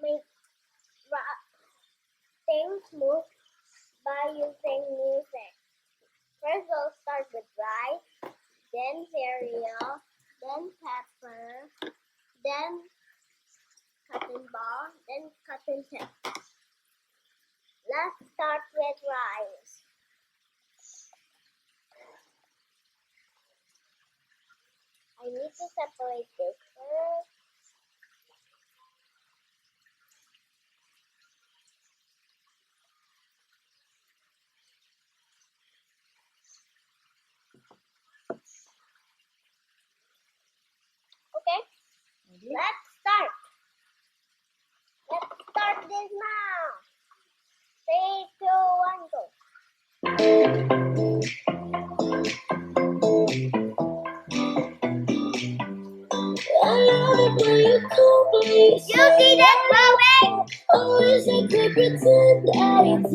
make things move by using music. First, we'll start with rice, then cereal, then pepper, then cotton ball, then cotton tip. Let's start with rice. I need to separate this first. Okay, let's start. Let's start this now. 3, 2, 1, go. I love it when you call me. You see that growing? Always I could pretend I didn't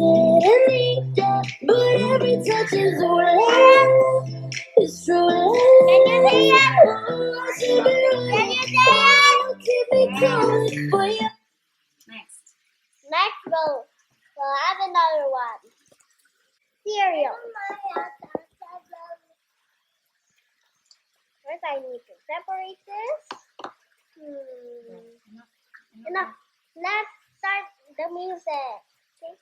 need that, but every touch is a lie. It's true. Can you see it? Oh, I should be right. Can you see it? Oh, keep me calling for you. Next go. We'll have another one. Cereal. First, I need to separate this. Enough. Let's start the music. Okay.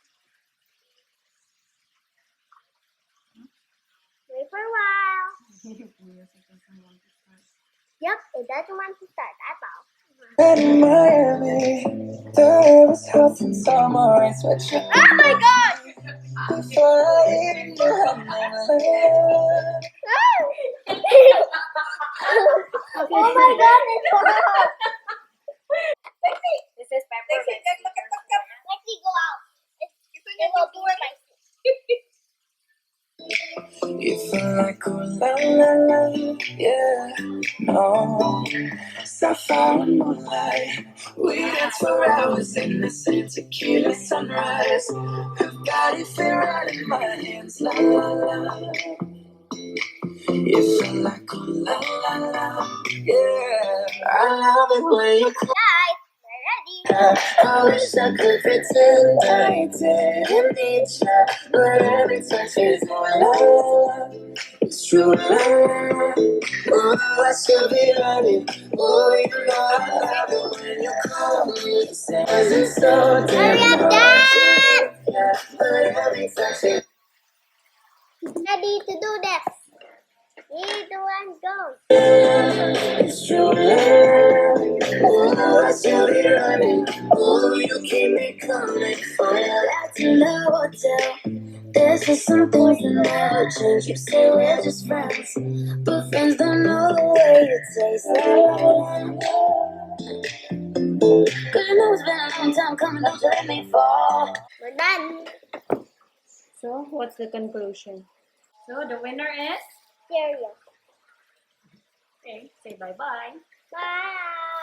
Wait for a while. Yep, it doesn't want to start. That's all. In Miami, the air was hot in summer. I sweat you. Oh my god! Before I even knew her name. Oh my god, it's hot! This is pepper. Lexi, go out. It will be spicy. You feel like ooh la la la, yeah, no. Sapphire and moonlight, we dance for hours in the same tequila sunrise. I've got it fit right in my hands, la la la. You feel like ooh la la la, yeah. I love it when you cry. Guys, we're ready. I wish I could pretend I didn't need you, but every touch is more love. It's true love. Oh, I should be running. Oh, you know I love it when you call me. Says it's so damn Hurry up, hard to get, but every touch is Ready to do this. 3, 2, 1, go. it's true love. Oh, I should be running. Oh, you keep me coming for you. That's in the hotel. There's just some things that never change. You say we're just friends, but friends don't know the way you taste. Cause you know it's been a long time coming, don't you let me fall. We're done. So, what's the conclusion? So, the winner is? Cereal. Okay, say bye-bye. Bye.